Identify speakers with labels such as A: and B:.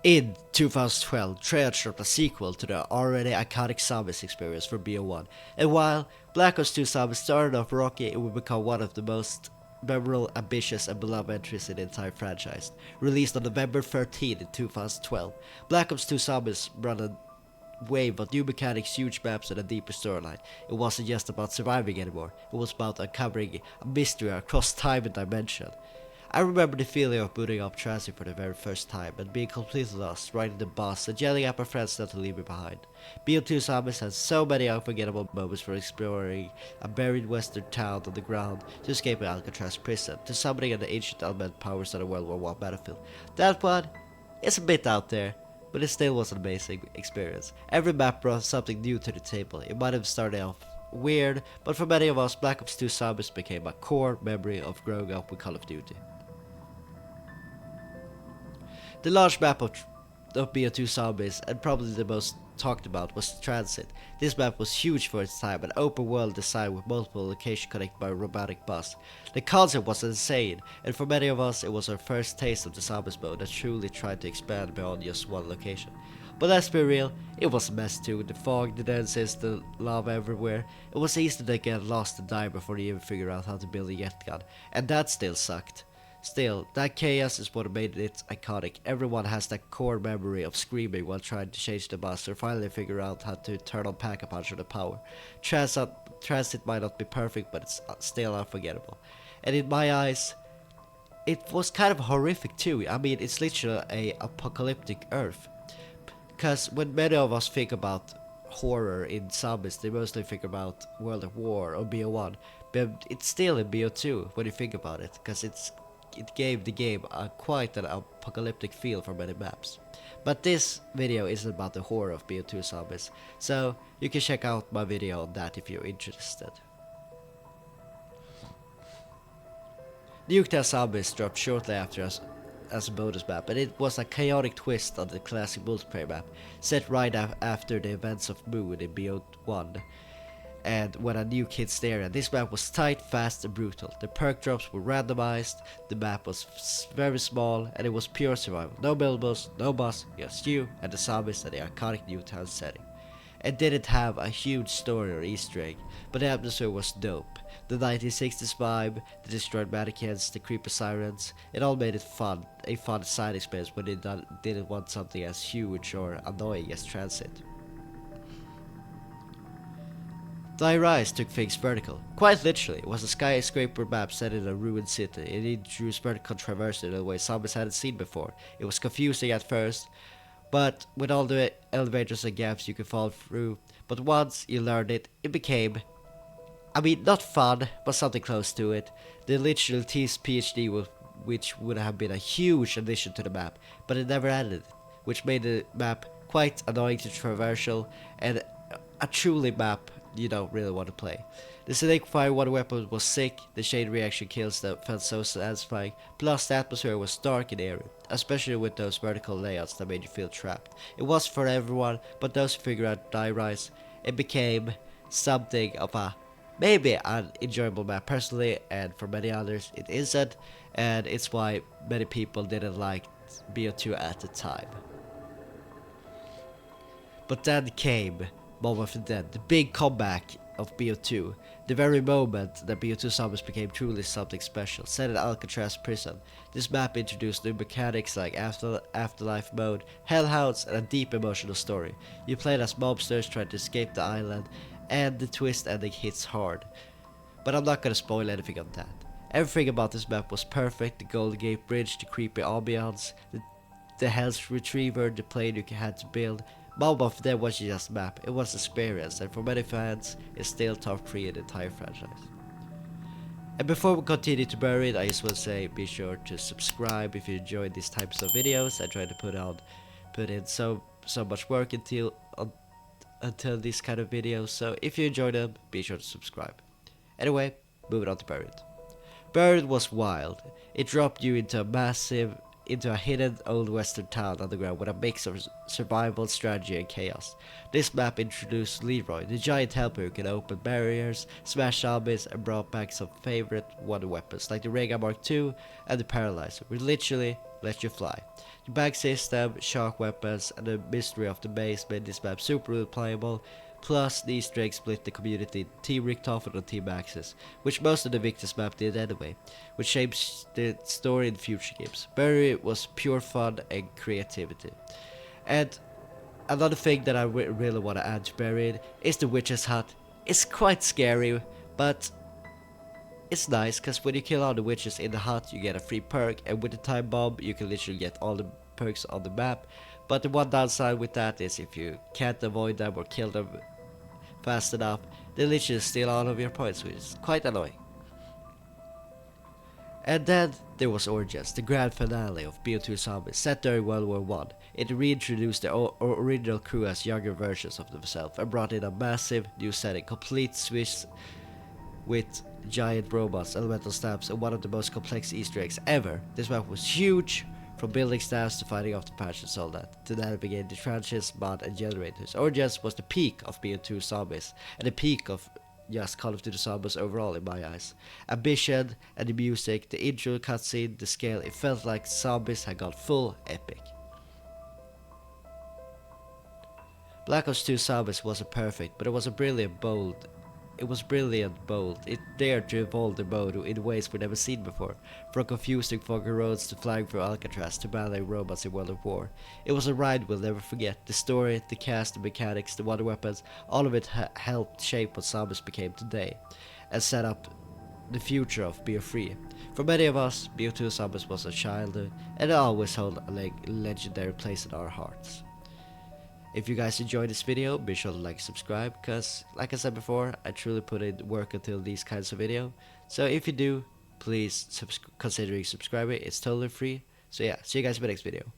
A: In 2012, Tranzit dropped a sequel to the already iconic Zombies experience for BO1, and while Black Ops 2 Zombies started off rocky, it would become one of the most memorable, ambitious, and beloved entries in the entire franchise. Released on November 13 in 2012, Black Ops 2 Zombies brought a wave of new mechanics, huge maps, and a deeper storyline. It wasn't just about surviving anymore, it was about uncovering a mystery across time and dimension. I remember the feeling of booting up Tranzit for the very first time and being completely lost, riding the bus and yelling at my friends not to leave me behind. BO2 Zombies has so many unforgettable moments, from exploring a buried western town on the ground to escaping Alcatraz prison to summoning an ancient element powers on a World War One battlefield. That one is a bit out there, but it still was an amazing experience. Every map brought something new to the table. It might have started off weird, but for many of us, Black Ops 2 Zombies became a core memory of growing up with Call of Duty. The large map of BO2 Zombies, and probably the most talked about, was Tranzit. This map was huge for its time, an open world design with multiple locations connected by a robotic bus. The concept was insane, and for many of us it was our first taste of the Zombies mode that truly tried to expand beyond just one location. But let's be real, it was a mess too. The fog, the dances, the lava everywhere. It was easy to get lost and die before you even figure out how to build a jet gun, and that still sucked. Still, that chaos is what made it iconic. Everyone has that core memory of screaming while trying to change the bus or finally figure out how to turn on pack-a-punch or the power. Tranzit might not be perfect, but it's still unforgettable. And in my eyes, it was kind of horrific too. I mean, it's literally a apocalyptic Earth. Because when many of us think about horror in zombies, they mostly think about World of War or BO1. But it's still in BO2 when you think about it, because it gave the game quite an apocalyptic feel for many maps. But this video isn't about the horror of BO2 Zombies, so you can check out my video on that if you're interested. Nuketown Zombies dropped shortly after as a bonus map, and it was a chaotic twist on the classic multiplayer map, set right after the events of Moon in BO1. And when a new hits the area, this map was tight, fast, and brutal. The perk drops were randomized, the map was very small, and it was pure survival. No buildables, no boss, just you and the zombies and the iconic Nuketown setting. It didn't have a huge story or Easter egg, but the atmosphere was dope. The 1960s vibe, the destroyed mannequins, the creepy sirens, it all made it fun, a fun side experience when it didn't want something as huge or annoying as Tranzit. The Rise took things vertical. Quite literally, it was a skyscraper map set in a ruined city. It introduced vertical traversal in a way zombies hadn't seen before. It was confusing at first, but with all the elevators and gaps you could fall through. But once you learned it, it became, I mean, not fun, but something close to it. They literally teased PhD, which would have been a huge addition to the map, but it never added, which made the map quite annoying to traversal and a truly map you don't really want to play. The Snake Fire one weapon was sick, the chain reaction kills that felt so satisfying, plus the atmosphere was dark and eerie, especially with those vertical layouts that made you feel trapped. It was for everyone, but those who figured out Die Rise, it became something of a maybe an enjoyable map personally, and for many others it isn't, and it's why many people didn't like BO2 at the time. But then came Moment for Dead, the big comeback of BO2, the very moment that BO2 Zombies became truly something special. Set in Alcatraz prison, this map introduced new mechanics like afterlife mode, hellhounds, and a deep emotional story. You played as mobsters trying to escape the island, and the twist ending hits hard. But I'm not gonna spoil anything on that. Everything about this map was perfect: the Golden Gate Bridge, the creepy ambiance, the Hell's Retriever, the plane you had to build. Moment of Dead wasn't just a map, it was an experience, and for many fans, it's still top 3 in the entire franchise. And before we continue to bury it, I just want to say be sure to subscribe if you enjoy these types of videos. I try to put in so much work until these kind of videos, so if you enjoy them, be sure to subscribe. Anyway, moving on to Buried. Buried was wild. It dropped you into a hidden old western town underground with a mix of survival, strategy, and chaos. This map introduced Leroy, the giant helper who can open barriers, smash zombies, and brought back some favorite wonder weapons like the Rega Mark II and the Paralyzer, which literally let you fly. The bag system, shock weapons, and the mystery of the base made this map super replayable. Plus, the Easter egg split the community into Team Richtofen and Team Axis, which most of the Victus map did anyway, which shapes the story in future games. Buried was pure fun and creativity. And another thing that I really want to add to Buried is the Witch's Hut. It's quite scary, but it's nice, because when you kill all the witches in the hut, you get a free perk, and with the time bomb, you can literally get all the perks on the map. But the one downside with that is if you can't avoid them or kill them fast enough, they literally steal all of your points, which is quite annoying. And then there was Origins, the grand finale of BO2 Zombies, set during World War One. It reintroduced the original crew as younger versions of themselves and brought in a massive new setting, complete switch with giant robots, elemental stamps, and one of the most complex Easter eggs ever. This map was huge, from building staffs to fighting off the patch and all that, to navigating the trenches, mod, and generators. Origins was the peak of BO2 Zombies, and the peak of just Call of Duty Zombies overall in my eyes. Ambition, and the music, the intro cutscene, the scale, it felt like Zombies had gone full epic. Black Ops 2 Zombies wasn't perfect, but it was brilliant bold. It dared to evolve the mode in ways we've never seen before, from confusing foggy roads to flying through Alcatraz to battling robots in World of War. It was a ride we'll never forget. The story, the cast, the mechanics, the wonder weapons, all of it helped shape what Zombies became today, and set up the future of BO3. For many of us, BO2 Zombies was a childhood, and it always held a legendary place in our hearts. If you guys enjoyed this video, be sure to like and subscribe, because like I said before, I truly put in work until these kinds of video. So if you do, please consider subscribing. It's totally free. So yeah, see you guys in my next video.